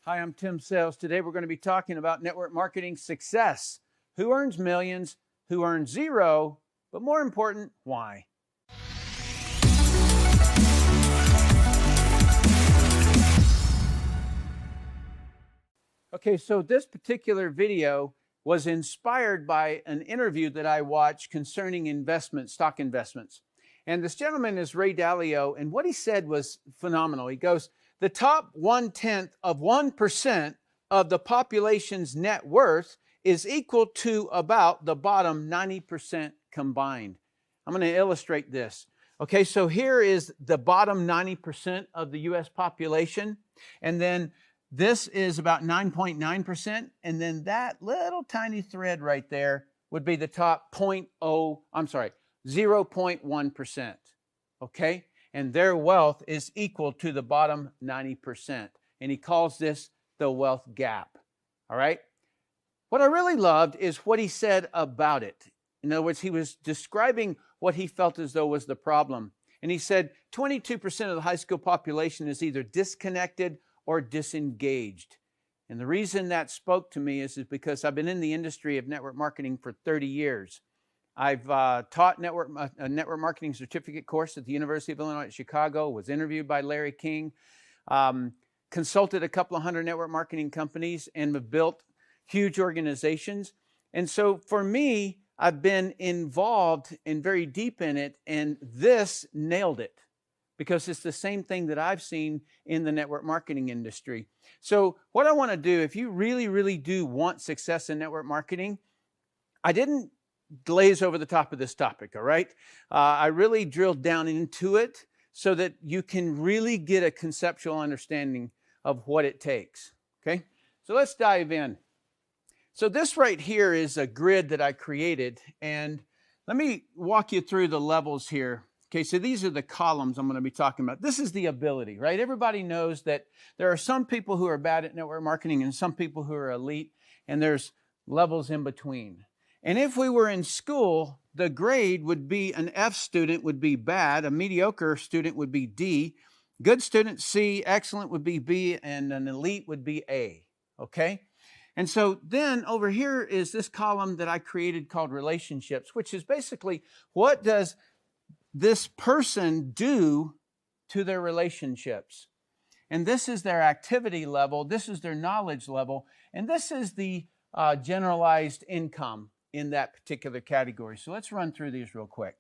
Hi, I'm Tim Sales. Today we're going to be talking about network marketing success. Who earns millions, who earns zero, but more important, why? Okay, so this particular video was inspired by an interview that I watched concerning investments, stock investments. And this gentleman is Ray Dalio, and what he said was phenomenal. He goes, the top 1/10 of 1% of the population's net worth is equal to about the bottom 90% combined. I'm going to illustrate this. Okay, so here is the bottom 90% of the U.S. population, and then this is about 9.9%, and then that little tiny thread right there would be the top 0.1%, okay? And their wealth is equal to the bottom 90%. And he calls this the wealth gap, all right? What I really loved is what he said about it. In other words, he was describing what he felt as though was the problem. And he said 22% of the high school population is either disconnected or disengaged. And the reason that spoke to me is because I've been in the industry of network marketing for 30 years. I've taught a network marketing certificate course at the University of Illinois at Chicago, was interviewed by Larry King, consulted a couple of hundred network marketing companies, and have built huge organizations. And so for me, I've been involved and very deep in it, and this nailed it because it's the same thing that I've seen in the network marketing industry. So what I want to do, if you really, really do want success in network marketing, I didn't glaze over the top of this topic, all right? I really drilled down into it so that you can really get a conceptual understanding of what it takes, okay? So let's dive in. So this right here is a grid that I created, and let me walk you through the levels here. Okay, so these are the columns I'm going to be talking about. This is the ability, right? Everybody knows that there are some people who are bad at network marketing and some people who are elite, and there's levels in between. And if we were in school, the grade would be an F student would be bad, a mediocre student would be D, good student C, excellent would be B, and an elite would be A, okay? And so then over here is this column that I created called relationships, which is basically what does this person do to their relationships? And this is their activity level, this is their knowledge level, and this is the generalized income in that particular category. So let's run through these real quick.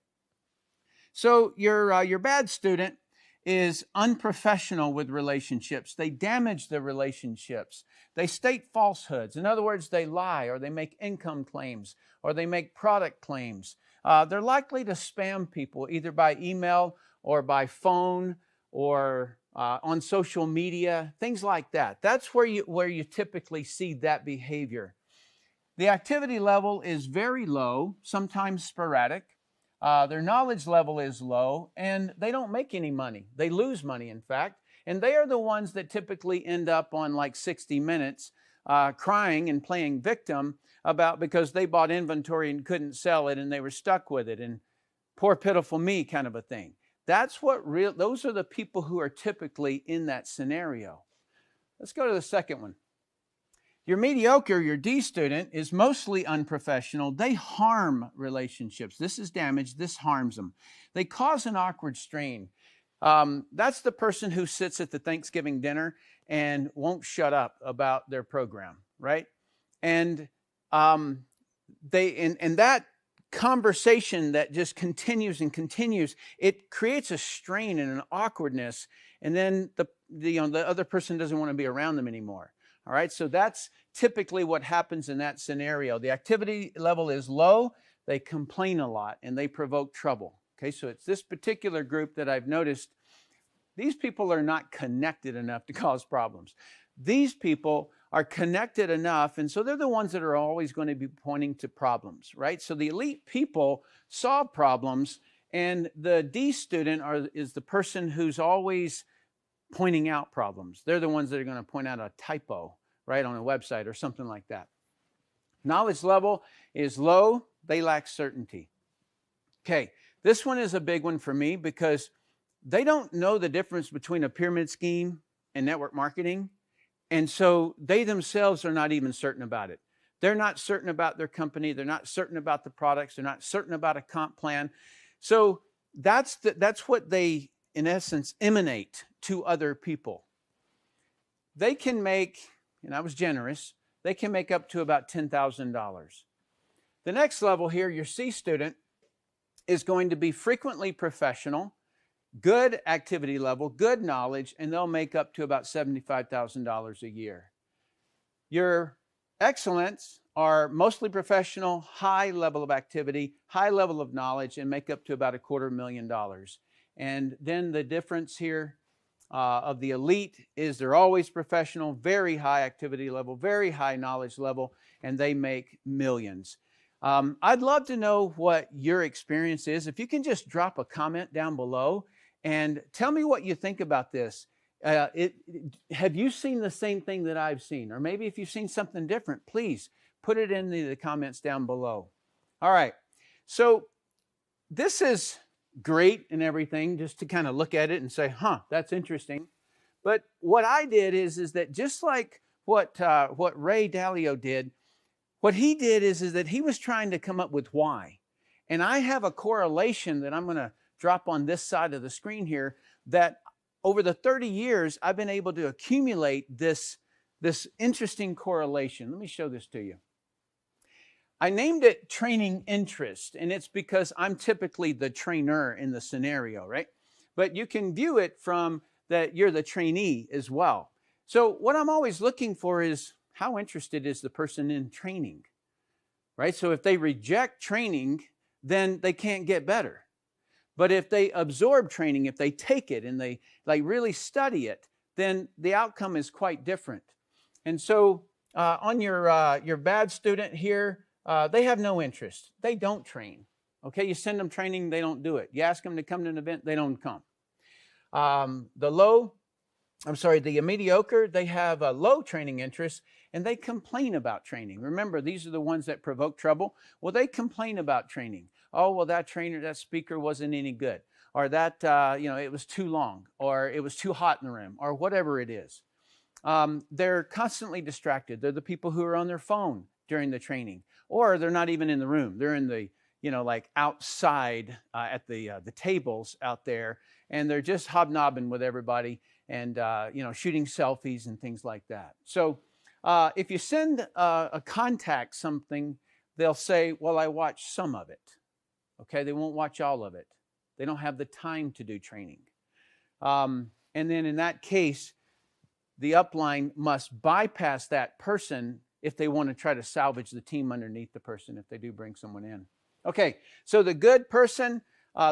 So your bad student is unprofessional with relationships. They damage the relationships. They state falsehoods. In other words, they lie, or they make income claims, or they make product claims. They're likely to spam people either by email or by phone or on social media, things like that. That's where you typically see that behavior. The activity level is very low, sometimes sporadic. Their knowledge level is low, and they don't make any money. They lose money, in fact. And they are the ones that typically end up on like 60 Minutes crying and playing victim because they bought inventory and couldn't sell it, and they were stuck with it, and poor pitiful me kind of a thing. Those are the people who are typically in that scenario. Let's go to the second one. Your mediocre, your D student, is mostly unprofessional. They harm relationships. This is damage. This harms them. They cause an awkward strain. That's the person who sits at the Thanksgiving dinner and won't shut up about their program, right? And that conversation that just continues and continues, it creates a strain and an awkwardness, and then the other person doesn't want to be around them anymore. All right, so that's typically what happens in that scenario. The activity level is low, they complain a lot, and they provoke trouble. Okay, so it's this particular group that I've noticed, these people are not connected enough to cause problems. These people are connected enough, and so they're the ones that are always going to be pointing to problems, right? So the elite people solve problems, and the D student is the person who's always pointing out problems. They're the ones that are going to point out a typo, right, on a website or something like that. Knowledge level is low. They lack certainty. Okay, this one is a big one for me because they don't know the difference between a pyramid scheme and network marketing. And so they themselves are not even certain about it. They're not certain about their company. They're not certain about the products. They're not certain about a comp plan. So that's what they, in essence, emanate to other people. They can make, and I was generous, they can make up to about $10,000. The next level here, your C student, is going to be frequently professional, good activity level, good knowledge, and they'll make up to about $75,000 a year. Your excellents are mostly professional, high level of activity, high level of knowledge, and make up to about $250,000. And then the difference here of the elite is they're always professional, very high activity level, very high knowledge level, and they make millions. I'd love to know what your experience is. If you can just drop a comment down below and tell me what you think about this. Have you seen the same thing that I've seen? Or maybe if you've seen something different, please put it in the comments down below. All right, so this is great and everything, just to kind of look at it and say, huh, that's interesting. But what I did is that just like what Ray Dalio did, what he did is that he was trying to come up with why. And I have a correlation that I'm going to drop on this side of the screen here, that over the 30 years, I've been able to accumulate this interesting correlation. Let me show this to you. I named it training interest, and it's because I'm typically the trainer in the scenario, right? But you can view it from that you're the trainee as well. So what I'm always looking for is, how interested is the person in training, right? So if they reject training, then they can't get better. But if they absorb training, if they take it and they really study it, then the outcome is quite different. And so on your bad student here, they have no interest. They don't train. Okay, you send them training, they don't do it. You ask them to come to an event, they don't come. The mediocre, they have a low training interest and they complain about training. Remember, these are the ones that provoke trouble. Well, they complain about training. Oh, well, that trainer, that speaker wasn't any good. Or that, it was too long. Or it was too hot in the room. Or whatever it is. They're constantly distracted. They're the people who are on their phone during the training. Or they're not even in the room. They're in the, outside at the tables out there. And they're just hobnobbing with everybody and, shooting selfies and things like that. So if you send a contact something, they'll say, well, I watched some of it. Okay, they won't watch all of it. They don't have the time to do training. And then in that case, the upline must bypass that person if they want to try to salvage the team underneath the person, if they do bring someone in. Okay, so the good person,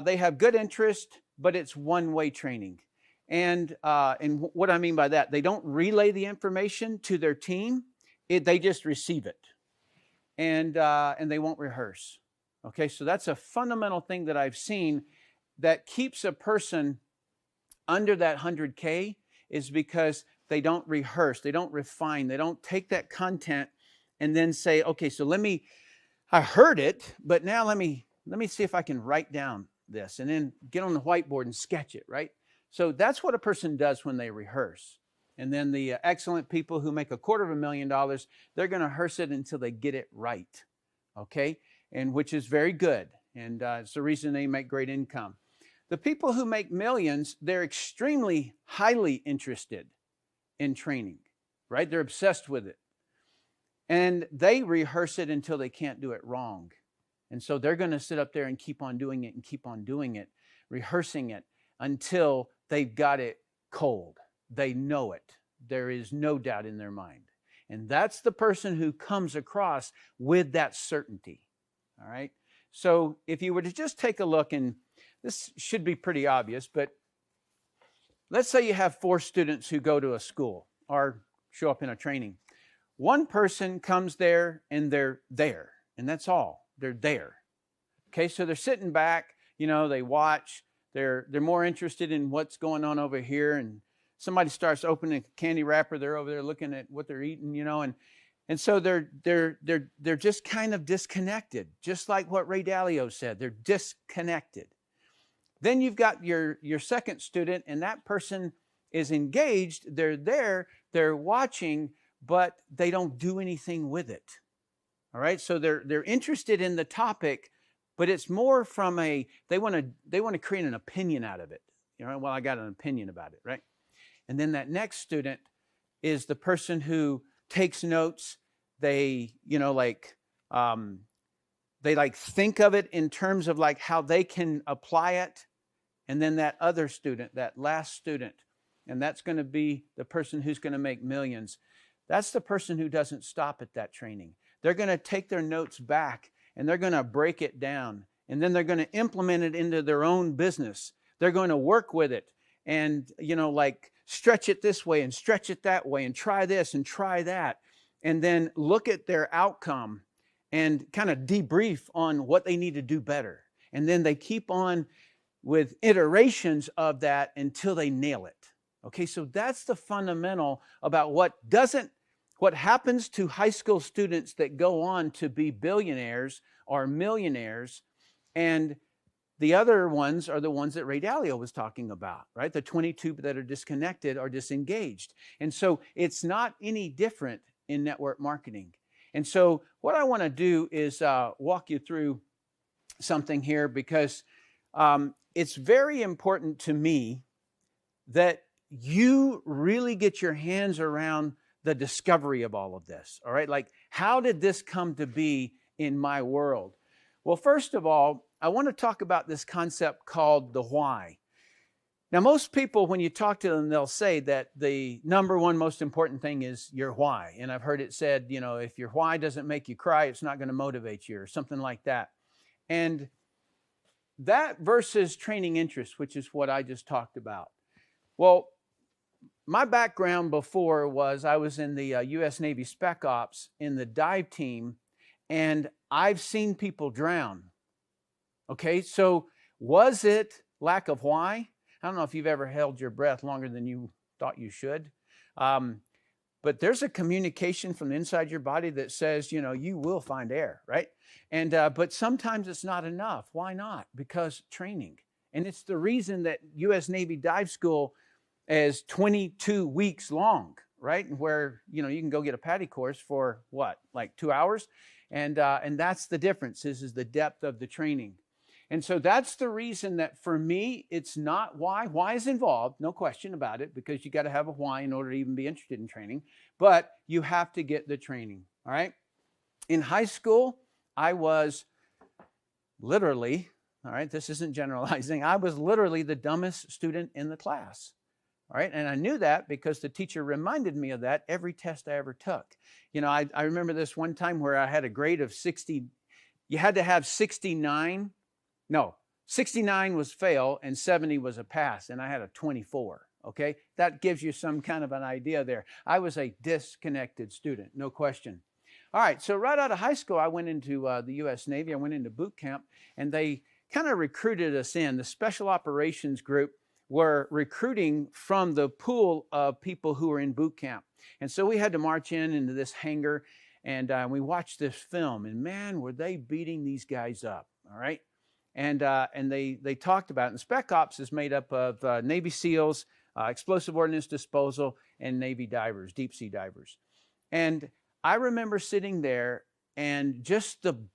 they have good interest, but it's one-way training. And what I mean by that, they don't relay the information to their team. They just receive it. And they won't rehearse. Okay, so that's a fundamental thing that I've seen that keeps a person under that 100K, is because they don't rehearse, they don't refine, they don't take that content and then say, okay, so I heard it, but now let me see if I can write down this and then get on the whiteboard and sketch it, right? So that's what a person does when they rehearse. And then the excellent people who make $250,000, they're going to rehearse it until they get it right, okay? And which is very good. And it's the reason they make great income. The people who make millions, they're extremely highly interested in training, right? They're obsessed with it. And they rehearse it until they can't do it wrong. And so they're going to sit up there and keep on doing it and keep on doing it, rehearsing it until they've got it cold. They know it. There is no doubt in their mind. And that's the person who comes across with that certainty. All right. So if you were to just take a look, and this should be pretty obvious, but let's say you have 4 students who go to a school or show up in a training. One person comes there and they're there, and that's all. They're there. Okay, so they're sitting back, they watch. They're more interested in what's going on over here, and somebody starts opening a candy wrapper, they're over there looking at what they're eating, and so they're just kind of disconnected, just like what Ray Dalio said. They're disconnected. Then you've got your second student, and that person is engaged. They're there, they're watching, but they don't do anything with it. All right, so they're interested in the topic, but it's more from they want to create an opinion out of it. You know, well, I got an opinion about it, right? And then that next student is the person who takes notes. They, they like think of it in terms of like how they can apply it. And then that other student, that last student, and that's going to be the person who's going to make millions. That's the person who doesn't stop at that training. They're going to take their notes back and they're going to break it down. And then they're going to implement it into their own business. They're going to work with it and, like stretch it this way and stretch it that way and try this and try that. And then look at their outcome and kind of debrief on what they need to do better. And then they keep on with iterations of that until they nail it. Okay, so that's the fundamental about what happens to high school students that go on to be billionaires or millionaires, and the other ones are the ones that Ray Dalio was talking about, right? The 22 that are disconnected or disengaged. And so it's not any different in network marketing. And so what I want to do is walk you through something here, because it's very important to me that you really get your hands around the discovery of all of this, all right? Like, how did this come to be in my world? Well, first of all, I want to talk about this concept called the why. Now, most people, when you talk to them, they'll say that the number one most important thing is your why. And I've heard it said, if your why doesn't make you cry, it's not going to motivate you, or something like that. And that versus training interest, which is what I just talked about. Well, my background before was I was in the U.S. Navy Spec Ops in the dive team, and I've seen people drown. Okay, so was it lack of why? I don't know if you've ever held your breath longer than you thought you should. But there's a communication from inside your body that says, you will find air, right? And but sometimes it's not enough. Why not? Because training. And it's the reason that U.S. Navy Dive School is 22 weeks long, right? Where, you can go get a PADI course for what, like 2 hours? And that's the difference, is the depth of the training. And so that's the reason that for me, it's not why. Why is involved, no question about it, because you got to have a why in order to even be interested in training. But you have to get the training, all right? In high school, I was literally, all right, this isn't generalizing, I was literally the dumbest student in the class, all right? And I knew that because the teacher reminded me of that every test I ever took. I remember this one time where I had a grade of 60. You had to have 69. No, 69 was fail and 70 was a pass, and I had a 24, okay? That gives you some kind of an idea there. I was a disconnected student, no question. All right, so right out of high school, I went into the U.S. Navy. I went into boot camp, and they kind of recruited us in. The Special Operations Group were recruiting from the pool of people who were in boot camp. And so we had to march into this hangar, and we watched this film, and man, were they beating these guys up, all right? And they talked about it. And Spec Ops is made up of Navy SEALs, explosive ordnance disposal, and Navy divers, deep sea divers. And I remember sitting there and just the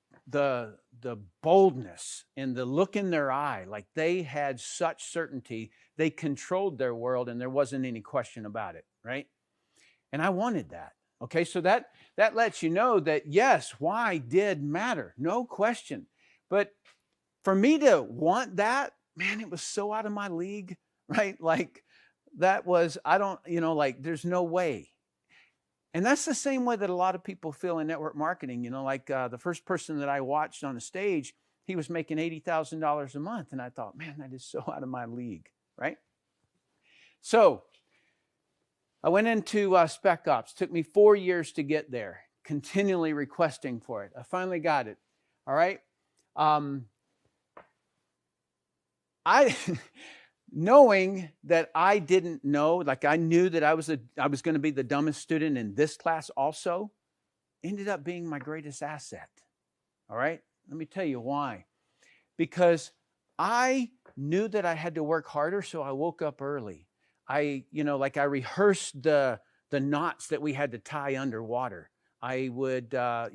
boldness and the look in their eye, like they had such certainty, they controlled their world and there wasn't any question about it, right? And I wanted that. Okay, so that lets you know that yes, why did matter, no question. But for me to want that, man, it was so out of my league, right? Like that was, there's no way. And that's the same way that a lot of people feel in network marketing. The first person that I watched on the stage, he was making $80,000 a month. And I thought, man, that is so out of my league, right? So I went into Spec Ops. Took me 4 years to get there, continually requesting for it. I finally got it, all right? Knowing that I didn't know, like I knew that I was going to be the dumbest student in this class also, ended up being my greatest asset. All right? Let me tell you why. Because I knew that I had to work harder, so I woke up early. I rehearsed the knots that we had to tie underwater. I would, I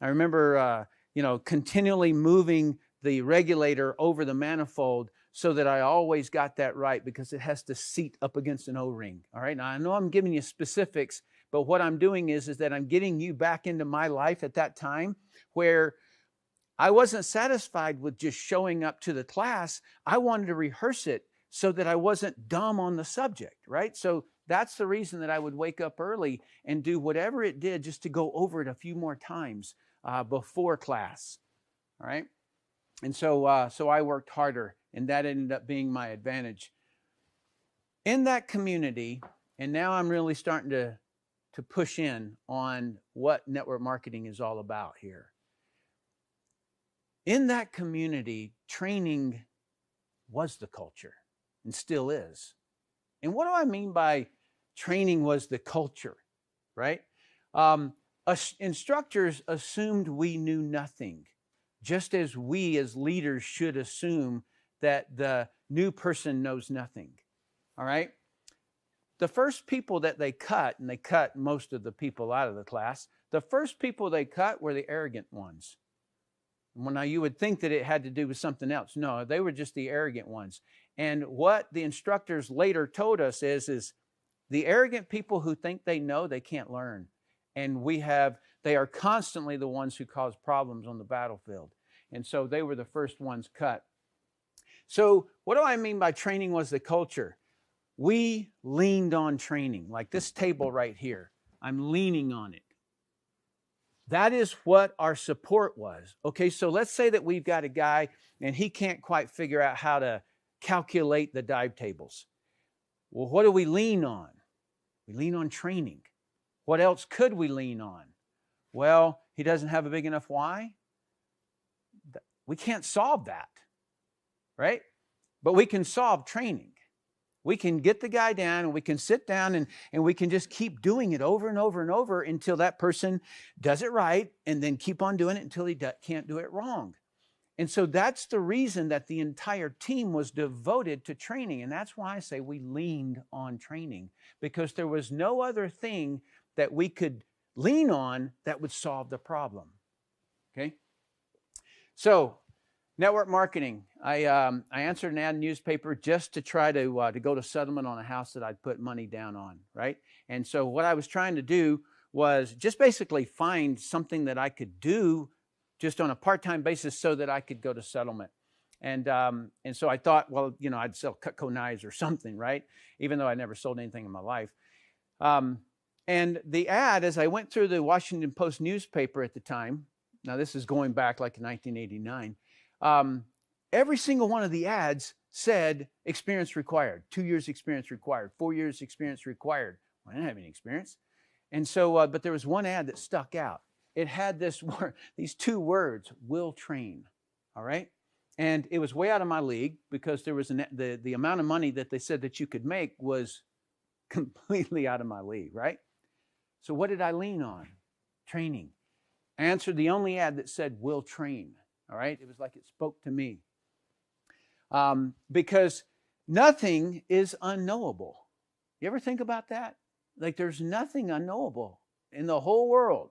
remember, continually moving the regulator over the manifold so that I always got that right, because it has to seat up against an O-ring. All right. Now, I know I'm giving you specifics, but what I'm doing is that I'm getting you back into my life at that time where I wasn't satisfied with just showing up to the class. I wanted to rehearse it so that I wasn't dumb on the subject, right? So that's the reason that I would wake up early and do whatever it did just to go over it a few more times before class, all right? And so I worked harder, and that ended up being my advantage. In that community, and now I'm really starting to push in on what network marketing is all about here. In that community, training was the culture and still is. And what do I mean by training was the culture, right? Instructors assumed we knew nothing, just as we as leaders should assume that the new person knows nothing, all right? The first people that they cut, and they cut most of the people out of the class, the first people they cut were the arrogant ones. Well, now you would think that it had to do with something else. No, they were just the arrogant ones. And what the instructors later told us is the arrogant people who think they know, they can't learn. And they are constantly the ones who cause problems on the battlefield. And so they were the first ones cut. So what do I mean by training was the culture? We leaned on training, like this table right here. I'm leaning on it. That is what our support was. Okay, so let's say that we've got a guy and he can't quite figure out how to calculate the dive tables. Well, what do we lean on? We lean on training. What else could we lean on? Well, he doesn't have a big enough why. We can't solve that, right? But we can solve training. We can get the guy down and we can sit down and we can just keep doing it over and over and over until that person does it right, and then keep on doing it until he can't do it wrong. And so that's the reason that the entire team was devoted to training. And that's why I say we leaned on training, because there was no other thing that we could lean on that would solve the problem. Okay? So, network marketing. I answered an ad in newspaper just to try to go to settlement on a house that I'd put money down on, right? And so what I was trying to do was just basically find something that I could do just on a part-time basis so that I could go to settlement. And so I thought, well, I'd sell Cutco knives or something, right? Even though I never sold anything in my life. And the ad, as I went through the Washington Post newspaper at the time, now this is going back like in 1989, every single one of the ads said experience required, 2 years experience required, 4 years experience required. Well, I didn't have any experience. And so, but there was one ad that stuck out. It had these two words, will train, all right? And it was way out of my league, because there was the amount of money that they said that you could make was completely out of my league, right? So what did I lean on? Training. I answered the only ad that said will train. All right, it was like it spoke to me. Because nothing is unknowable. You ever think about that? Like there's nothing unknowable in the whole world.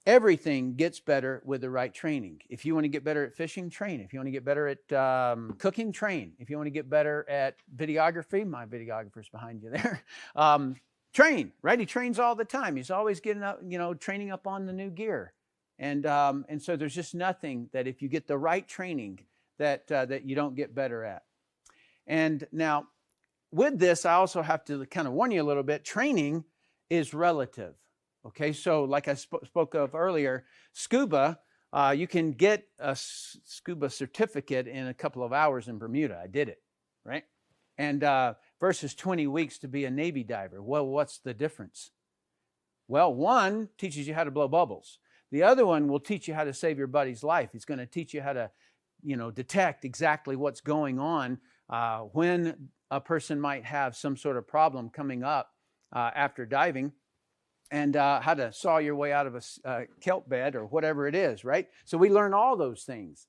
Everything gets better with the right training. If you want to get better at fishing, train. If you want to get better at cooking, train. If you want to get better at videography, my videographer's behind you there. Train, right? He trains all the time. He's always getting up, training up on the new gear. And so there's just nothing that if you get the right training that you don't get better at. And now with this, I also have to kind of warn you a little bit. Training is relative. Okay, so like I spoke of earlier, scuba, you can get a scuba certificate in a couple of hours in Bermuda. I did it, right? And versus 20 weeks to be a Navy diver. Well, what's the difference? Well, one teaches you how to blow bubbles. The other one will teach you how to save your buddy's life. He's going to teach you how to, detect exactly what's going on when a person might have some sort of problem coming up after diving, and how to saw your way out of a kelp bed or whatever it is, right? So we learn all those things.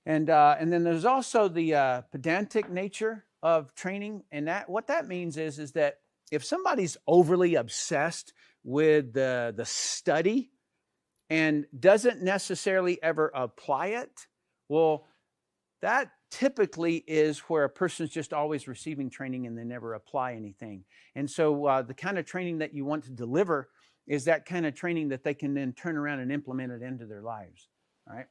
And then there's also the pedantic nature of training. And what that means is that if somebody's overly obsessed with the study and doesn't necessarily ever apply it, well, that typically is where a person's just always receiving training and they never apply anything. And so the kind of training that you want to deliver is that kind of training that they can then turn around and implement it into their lives, all right?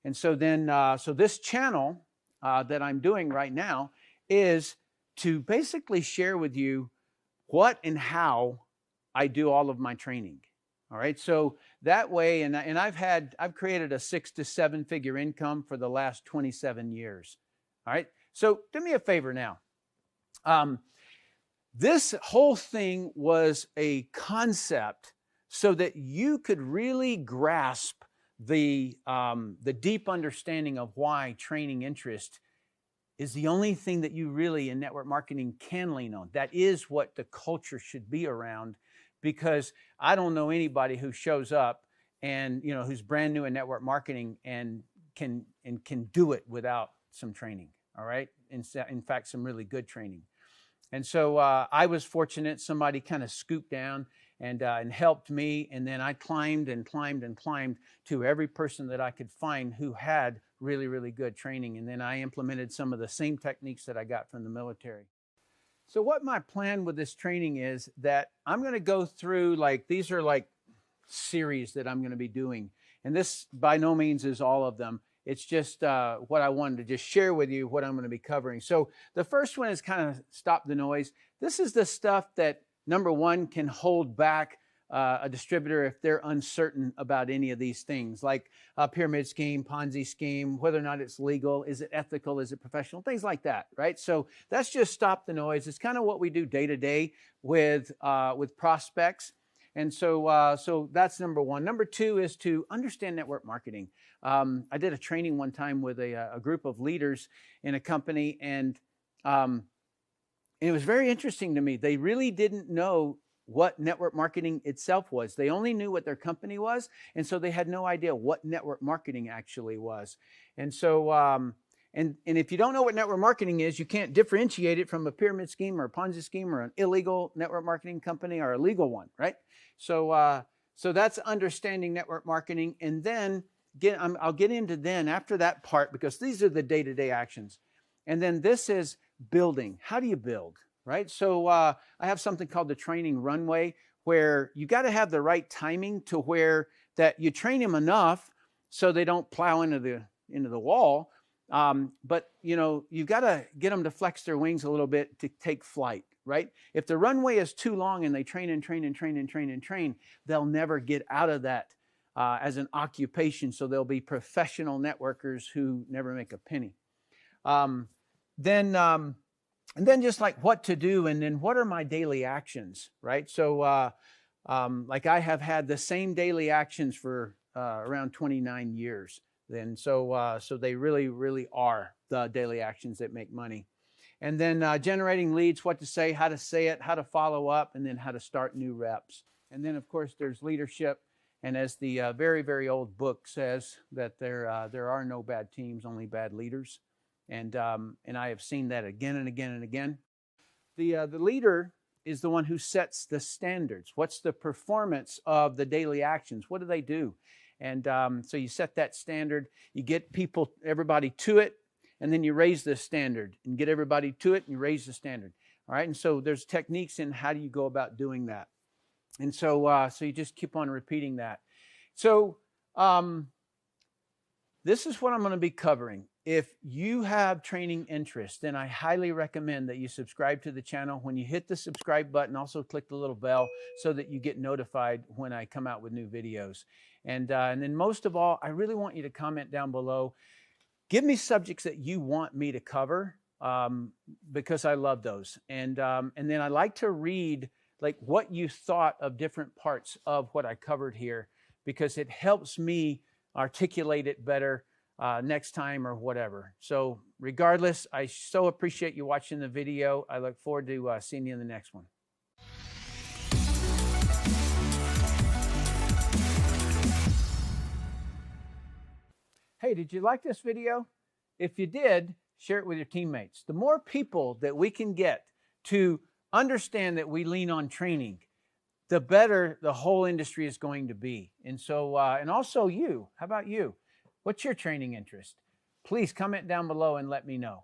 And so then, so this channel that I'm doing right now is to basically share with you what and how I do all of my training. All right, so that way, and I've created a 6 to 7 figure income for the last 27 years. All right, so do me a favor now. This whole thing was a concept so that you could really grasp the deep understanding of why training interest is the only thing that you really in network marketing can lean on. That is what the culture should be around, because I don't know anybody who shows up and who's brand new in network marketing and can do it without some training. All right, in fact, some really good training. And so I was fortunate. Somebody kind of scooped down and helped me, and then I climbed and climbed and climbed to every person that I could find who had really, really good training. And then I implemented some of the same techniques that I got from the military. So what my plan with this training is that I'm going to go through, these are like series that I'm going to be doing. And this by no means is all of them. It's just what I wanted to just share with you, what I'm going to be covering. So the first one is kind of stop the noise. This is the stuff that, number one, can hold back a distributor if they're uncertain about any of these things, like a pyramid scheme, Ponzi scheme, whether or not it's legal, is it ethical, is it professional, things like that, right? So that's just stop the noise. It's kind of what we do day to day with prospects. And so that's number one. Number two is to understand network marketing. I did a training one time with a group of leaders in a company, and it was very interesting to me. They really didn't know what network marketing itself was. They only knew what their company was, and so they had no idea what network marketing actually was. And so, and if you don't know what network marketing is, you can't differentiate it from a pyramid scheme or a Ponzi scheme or an illegal network marketing company or a legal one, right? So, so that's understanding network marketing. And then I'll get into then after that part, because these are the day-to-day actions. And then this is building. How do you build? Right? So I have something called the training runway, where you got to have the right timing to where that you train them enough so they don't plow into the wall. But you've got to get them to flex their wings a little bit to take flight, right? If the runway is too long and they train and train and train and train and train, they'll never get out of that as an occupation. So they'll be professional networkers who never make a penny. And then just like what to do, and then what are my daily actions, right? So like I have had the same daily actions for around 29 years. Then so they really, really are the daily actions that make money. And then generating leads, what to say it, how to follow up, and then how to start new reps. And then of course there's leadership. And as the very, very old book says, that there are no bad teams, only bad leaders. And I have seen that again and again and again. The leader is the one who sets the standards. What's the performance of the daily actions? What do they do? And so you set that standard, you get everybody to it, and then you raise the standard and get everybody to it and you raise the standard. All right. And so there's techniques in how do you go about doing that. And so you just keep on repeating that. So this is what I'm going to be covering. If you have training interest, then I highly recommend that you subscribe to the channel. When you hit the subscribe button, also click the little bell so that you get notified when I come out with new videos. And then most of all, I really want you to comment down below. Give me subjects that you want me to cover, because I love those. And then I like to read like what you thought of different parts of what I covered here, because it helps me articulate it better next time or whatever. So regardless, I so appreciate you watching the video. I look forward to seeing you in the next one. Hey, did you like this video? if you did, share it with your teammates. The more people that we can get to understand that we lean on training, the better the whole industry is going to be. And so, and also you, how about you? What's your training interest? Please comment down below and let me know.